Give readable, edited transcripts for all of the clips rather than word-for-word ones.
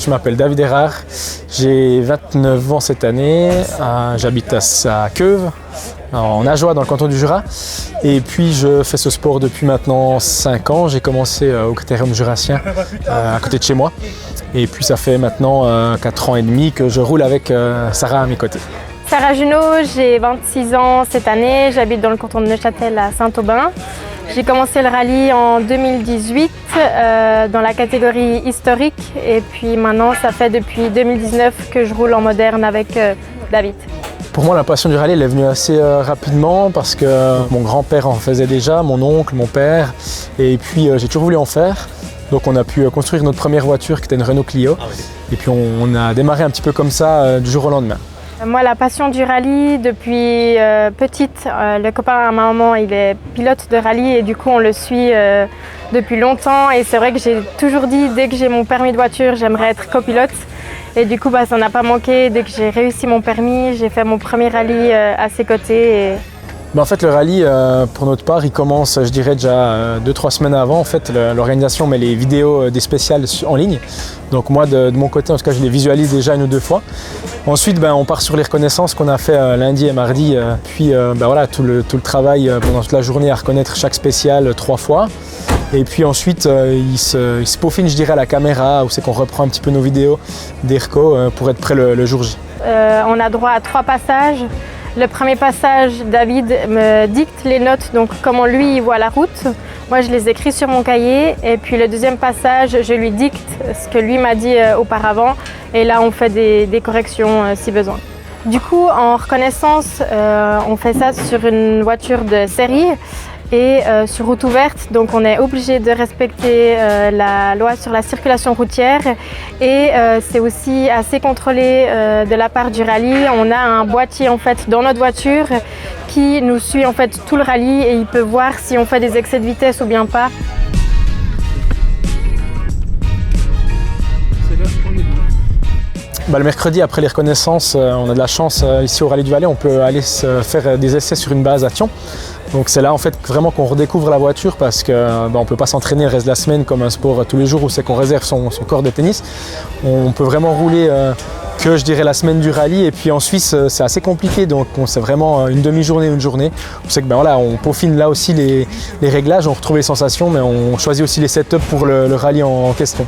Je m'appelle David Erard, j'ai 29 ans cette année, j'habite à Queuve, en Ajoie, dans le canton du Jura. Et puis je fais ce sport depuis maintenant 5 ans. J'ai commencé au Critérium jurassien à côté de chez moi. Et puis ça fait maintenant 4 ans et demi que je roule avec Sarah à mes côtés. Sarah Junot, j'ai 26 ans cette année, j'habite dans le canton de Neuchâtel à Saint-Aubin. J'ai commencé le rallye en 2018 dans la catégorie historique et puis maintenant ça fait depuis 2019 que je roule en moderne avec David. Pour moi la passion du rallye elle est venue assez rapidement parce que mon grand-père en faisait déjà, mon oncle, mon père et puis j'ai toujours voulu en faire. Donc on a pu construire notre première voiture qui était une Renault Clio et puis on a démarré un petit peu comme ça du jour au lendemain. Moi, la passion du rallye, depuis petite, le copain à ma maman, il est pilote de rallye et du coup, on le suit depuis longtemps. Et c'est vrai que j'ai toujours dit, dès que j'ai mon permis de voiture, j'aimerais être copilote. Et du coup, ça n'a pas manqué. Dès que j'ai réussi mon permis, j'ai fait mon premier rallye à ses côtés. En fait, le rallye, pour notre part, il commence, je dirais, déjà 2-3 semaines avant. En fait, l'organisation met les vidéos des spéciales en ligne. Donc moi, de mon côté, en tout cas, je les visualise déjà 1 ou 2 fois. Ensuite, on part sur les reconnaissances qu'on a fait lundi et mardi. Puis voilà, tout le travail pendant toute la journée à reconnaître chaque spéciale 3 fois. Et puis ensuite, il se peaufine, je dirais, à la caméra, où c'est qu'on reprend un petit peu nos vidéos des recos pour être prêt le jour J. On a droit à 3 passages. Le premier passage, David me dicte les notes, donc comment lui il voit la route. Moi, je les écris sur mon cahier. Et puis le deuxième passage, je lui dicte ce que lui m'a dit auparavant. Et là, on fait des corrections si besoin. Du coup, en reconnaissance, on fait ça sur une voiture de série et sur route ouverte. Donc on est obligé de respecter la loi sur la circulation routière et c'est aussi assez contrôlé de la part du rallye. On a un boîtier en fait dans notre voiture qui nous suit en fait tout le rallye et il peut voir si on fait des excès de vitesse ou bien pas. Le mercredi, après les reconnaissances, on a de la chance ici au Rallye du Valais, on peut aller se faire des essais sur une base à Thion. Donc c'est là en fait vraiment qu'on redécouvre la voiture parce qu'on ne peut pas s'entraîner le reste de la semaine comme un sport tous les jours où c'est qu'on réserve son corps de tennis. On peut vraiment rouler que je dirais la semaine du rallye et puis en Suisse c'est assez compliqué donc c'est vraiment une demi-journée, une journée. On sait que voilà, on peaufine là aussi les réglages, on retrouve les sensations mais on choisit aussi les setups pour le rallye en question.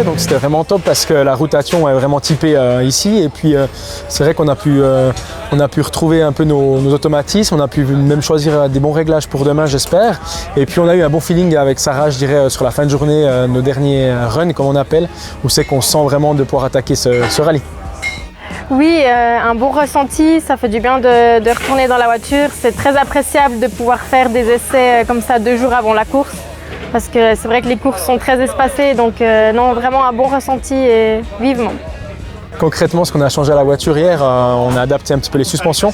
Donc c'était vraiment top parce que la route à Thion est vraiment typée ici et puis c'est vrai qu'on a pu retrouver un peu nos automatismes, on a pu même choisir des bons réglages pour demain j'espère et puis on a eu un bon feeling avec Sarah je dirais sur la fin de journée, nos derniers runs comme on appelle, où c'est qu'on sent vraiment de pouvoir attaquer ce rallye. Oui, un bon ressenti, ça fait du bien de retourner dans la voiture, c'est très appréciable de pouvoir faire des essais comme ça 2 jours avant la course. Parce que c'est vrai que les courses sont très espacées, donc non, vraiment un bon ressenti et vivement. Concrètement, ce qu'on a changé à la voiture hier, on a adapté un petit peu les suspensions.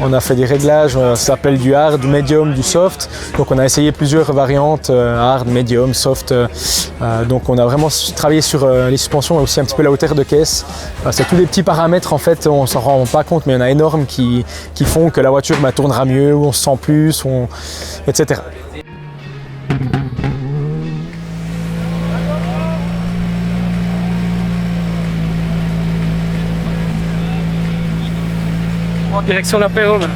On a fait des réglages, ça s'appelle du hard, du medium, du soft. Donc on a essayé plusieurs variantes, hard, medium, soft. Donc on a vraiment travaillé sur les suspensions et aussi un petit peu la hauteur de caisse. C'est tous des petits paramètres, en fait, on s'en rend pas compte, mais il y en a énormes qui font que la voiture tournera mieux, ou on se sent plus, etc. Direction la Péronne.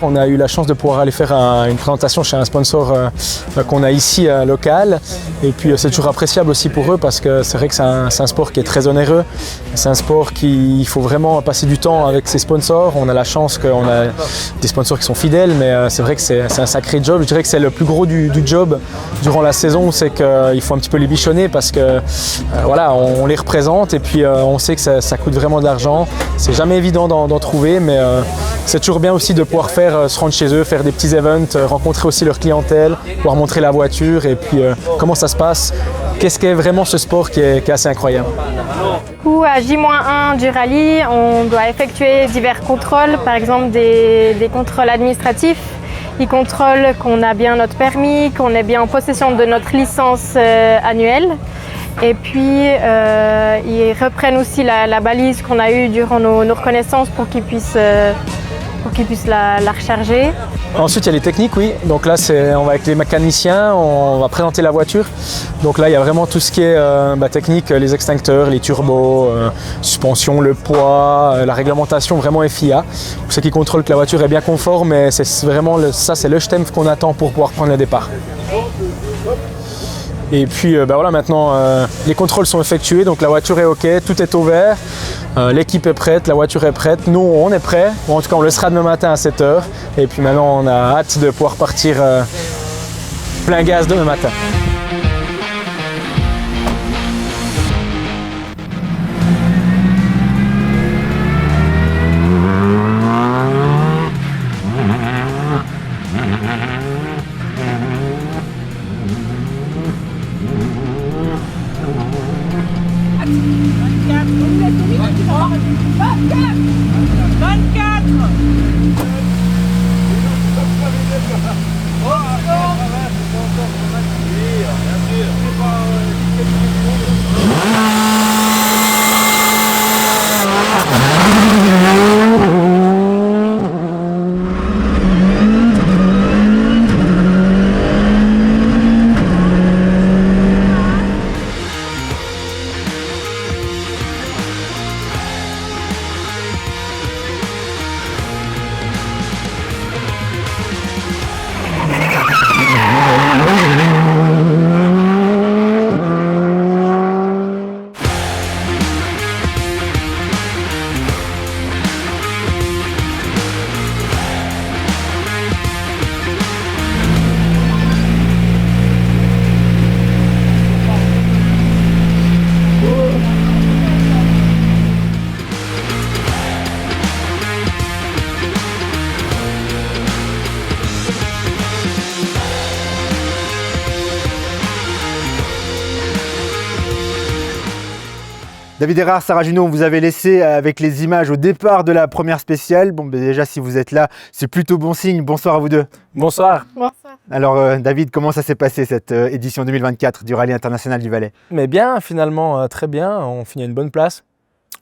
On a eu la chance de pouvoir aller faire une présentation chez un sponsor qu'on a ici local. Et puis c'est toujours appréciable aussi pour eux parce que c'est vrai que c'est un sport qui est très onéreux. C'est un sport qu'il faut vraiment passer du temps avec ses sponsors. On a la chance qu'on a des sponsors qui sont fidèles, mais c'est vrai que c'est un sacré job. Je dirais que c'est le plus gros du job durant la saison, c'est qu'il faut un petit peu les bichonner parce que voilà, on les représente et puis on sait que ça coûte vraiment de l'argent. C'est jamais évident d'en trouver, mais c'est toujours bien aussi de pouvoir se rendre chez eux, faire des petits events, rencontrer aussi leur clientèle, pouvoir montrer la voiture et puis comment ça se passe. Qu'est-ce qu'est vraiment ce sport qui est assez incroyable. Du coup, à J-1 du rallye, on doit effectuer divers contrôles, par exemple des contrôles administratifs. Ils contrôlent qu'on a bien notre permis, qu'on est bien en possession de notre licence annuelle. Et puis, ils reprennent aussi la balise qu'on a eue durant nos reconnaissances pour qu'ils puissent la recharger. Ensuite, il y a les techniques, oui. Donc là, on va avec les mécaniciens, on va présenter la voiture. Donc là, il y a vraiment tout ce qui est technique, les extincteurs, les turbos, suspension, le poids, la réglementation vraiment FIA. Pour ceux qui contrôlent que la voiture est bien conforme, mais c'est vraiment ça, c'est le stem qu'on attend pour pouvoir prendre le départ. Et puis voilà, maintenant les contrôles sont effectués, donc la voiture est OK, tout est au vert, l'équipe est prête, la voiture est prête, nous on est prêts, en tout cas on le sera demain matin à 7 h. Et puis maintenant on a hâte de pouvoir partir plein gaz demain matin. David Erard, Sarah Junot, on vous avait laissé avec les images au départ de la première spéciale. Bon, déjà, si vous êtes là, c'est plutôt bon signe. Bonsoir à vous deux. Bonsoir. Bonsoir. Alors, David, comment ça s'est passé cette édition 2024 du Rallye International du Valais? Mais bien, finalement, très bien. On finit à une bonne place.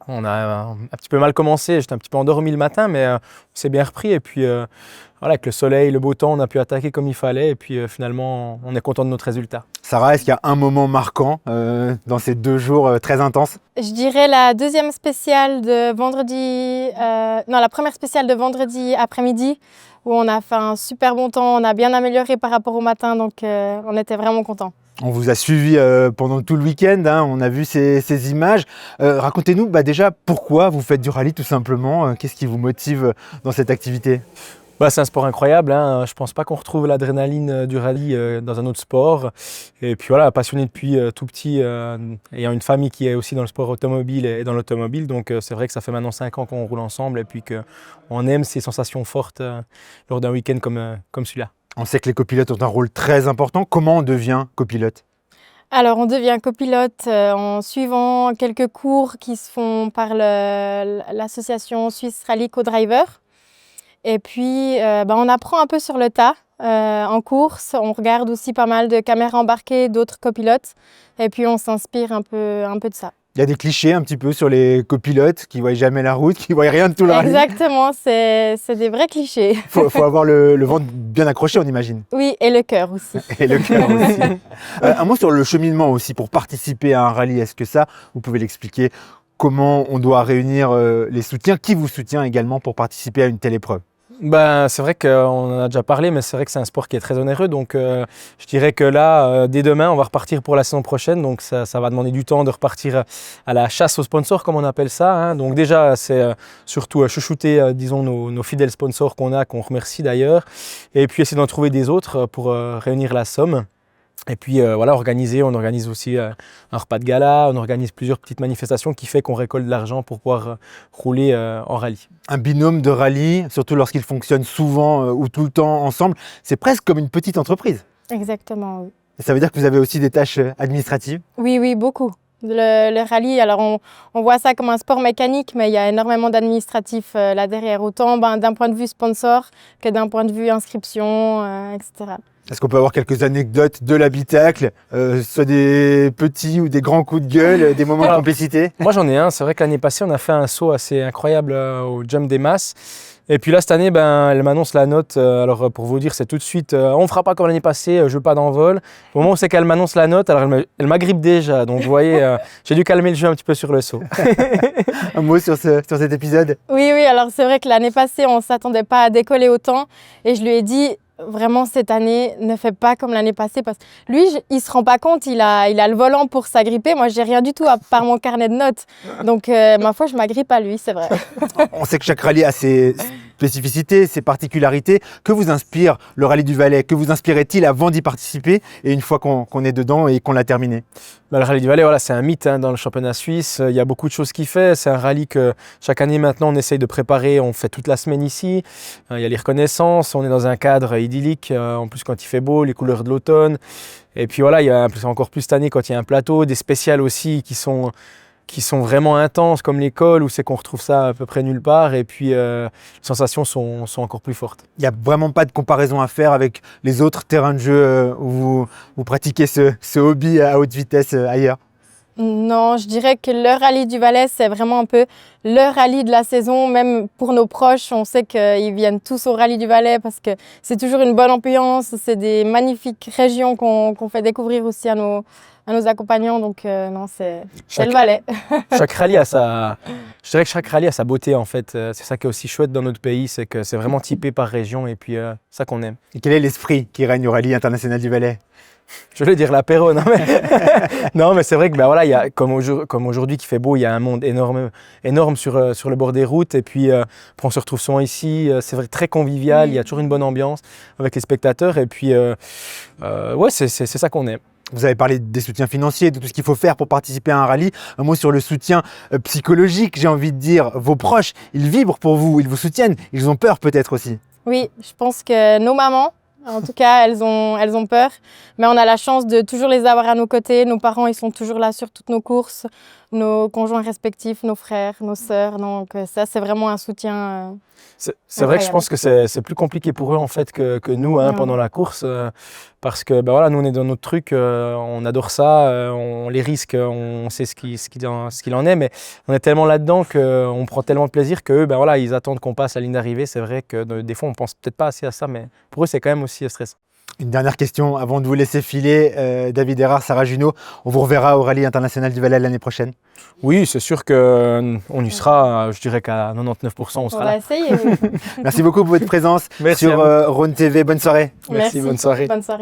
On a un petit peu mal commencé, j'étais un petit peu endormi le matin, mais on s'est bien repris. Et puis, voilà, avec le soleil, le beau temps, on a pu attaquer comme il fallait. Et puis, finalement, on est content de notre résultat. Sarah, est-ce qu'il y a un moment marquant dans ces 2 jours très intenses? Je dirais la deuxième spéciale de vendredi, la première spéciale de vendredi après-midi où on a fait un super bon temps, on a bien amélioré par rapport au matin, donc on était vraiment contents. On vous a suivi pendant tout le week-end, hein, on a vu ces images. Racontez-nous déjà pourquoi vous faites du rallye tout simplement, qu'est-ce qui vous motive dans cette activité? C'est un sport incroyable, hein. Je ne pense pas qu'on retrouve l'adrénaline du rallye dans un autre sport. Et puis voilà, passionné depuis tout petit, ayant une famille qui est aussi dans le sport automobile et dans l'automobile. Donc c'est vrai que ça fait maintenant 5 ans qu'on roule ensemble et puis qu'on aime ces sensations fortes lors d'un week-end comme celui-là. On sait que les copilotes ont un rôle très important. Comment on devient copilote? Alors on devient copilote en suivant quelques cours qui se font par l'association Suisse Rally Co-Driver. Et puis, on apprend un peu sur le tas en course. On regarde aussi pas mal de caméras embarquées d'autres copilotes. Et puis, on s'inspire un peu de ça. Il y a des clichés un petit peu sur les copilotes qui ne voient jamais la route, qui ne voient rien de tout le rallye. Exactement, c'est des vrais clichés. Faut avoir le ventre bien accroché, on imagine. Oui, et le cœur aussi. Et le cœur aussi. Un mot sur le cheminement aussi pour participer à un rallye. Est-ce que ça, vous pouvez l'expliquer? Comment on doit réunir les soutiens? Qui vous soutient également pour participer à une telle épreuve? C'est vrai qu'on en a déjà parlé, mais c'est vrai que c'est un sport qui est très onéreux. Donc je dirais que là, dès demain, on va repartir pour la saison prochaine. Donc ça va demander du temps de repartir à la chasse aux sponsors, comme on appelle ça, hein. Donc déjà, c'est surtout chouchouter, disons, nos fidèles sponsors qu'on remercie d'ailleurs. Et puis essayer d'en trouver des autres pour réunir la somme. Et puis on organise aussi un repas de gala, on organise plusieurs petites manifestations qui fait qu'on récolte de l'argent pour pouvoir rouler en rallye. Un binôme de rallye, surtout lorsqu'il fonctionne souvent ou tout le temps ensemble, c'est presque comme une petite entreprise. Exactement, oui. Et ça veut dire que vous avez aussi des tâches administratives? Oui, beaucoup. Le rallye, alors on voit ça comme un sport mécanique, mais il y a énormément d'administratifs là derrière, autant d'un point de vue sponsor que d'un point de vue inscription, etc. Est-ce qu'on peut avoir quelques anecdotes de l'habitacle, soit des petits ou des grands coups de gueule, des moments de complicité? Moi j'en ai un, c'est vrai que l'année passée on a fait un saut assez incroyable au jump des masses. Et puis là cette année, elle m'annonce la note, alors pour vous dire c'est tout de suite, on ne fera pas comme l'année passée, je veux pas d'envol. Au moment où c'est qu'elle m'annonce la note, alors elle m'agrippe déjà, donc vous voyez, j'ai dû calmer le jeu un petit peu sur le saut. Un mot sur cet épisode? Oui, alors c'est vrai que l'année passée on ne s'attendait pas à décoller autant et je lui ai dit, vraiment cette année, ne fais pas comme l'année passée parce que lui, il se rend pas compte, il a le volant pour s'agripper. Moi, j'ai rien du tout à part mon carnet de notes. Donc, ma foi, je m'agrippe à lui, c'est vrai. On sait que chaque rallye a ses spécificités, ses particularités. Que vous inspire le rallye du Valais? Que vous inspirait-il avant d'y participer et une fois qu'on est dedans et qu'on l'a terminé? Le rallye du Valais, voilà, c'est un mythe dans le championnat suisse. Il y a beaucoup de choses qu'il fait. C'est un rallye que chaque année maintenant on essaye de préparer. On fait toute la semaine ici. Il y a les reconnaissances. On est dans un cadre idyllique. En plus quand il fait beau, les couleurs de l'automne. Et puis voilà, il y a encore plus cette année quand il y a un plateau, des spéciales aussi qui sont vraiment intenses comme l'école où c'est qu'on retrouve ça à peu près nulle part et puis les sensations sont encore plus fortes. Il n'y a vraiment pas de comparaison à faire avec les autres terrains de jeu où vous pratiquez ce hobby à haute vitesse ailleurs? Non, je dirais que le rallye du Valais, c'est vraiment un peu le rallye de la saison. Même pour nos proches, on sait qu'ils viennent tous au rallye du Valais parce que c'est toujours une bonne ambiance. C'est des magnifiques régions qu'on fait découvrir aussi à nos accompagnants. Donc non, c'est le Valais. Je dirais que chaque rallye a sa beauté en fait. C'est ça qui est aussi chouette dans notre pays, c'est que c'est vraiment typé par région et puis ça qu'on aime. Et quel est l'esprit qui règne au rallye international du Valais? Je voulais dire l'apéro, non mais c'est vrai que voilà, il y a, comme aujourd'hui qui fait beau, il y a un monde énorme sur le bord des routes et puis on se retrouve souvent ici, c'est vrai très convivial, il y a toujours une bonne ambiance avec les spectateurs et puis ouais, c'est ça qu'on aime. Vous avez parlé des soutiens financiers, de tout ce qu'il faut faire pour participer à un rallye. Un mot sur le soutien psychologique, j'ai envie de dire. Vos proches, ils vibrent pour vous, ils vous soutiennent, ils ont peur peut-être aussi. Oui, je pense que nos mamans, en tout cas, elles ont peur, mais on a la chance de toujours les avoir à nos côtés. Nos parents, ils sont toujours là sur toutes nos courses, nos conjoints respectifs, nos frères, nos sœurs. Donc ça, c'est vraiment un soutien c'est vrai que je pense que c'est plus compliqué pour eux en fait que nous pendant la course parce que voilà, nous on est dans notre truc, on adore ça, on les risque, on sait ce qu'il en est, mais on est tellement là-dedans qu'on prend tellement de plaisir qu'eux, voilà, ils attendent qu'on passe la ligne d'arrivée. C'est vrai que des fois on pense peut-être pas assez à ça, mais pour eux c'est quand même aussi stressant. Une dernière question avant de vous laisser filer, David Erard, Sarah Junot, on vous reverra au Rallye International du Valais l'année prochaine? Oui, c'est sûr qu'on y sera, je dirais qu'à 99% on sera là. On va essayer. Merci beaucoup pour votre présence sur Rhône TV, bonne soirée. Merci, bonne soirée. Bonne soirée.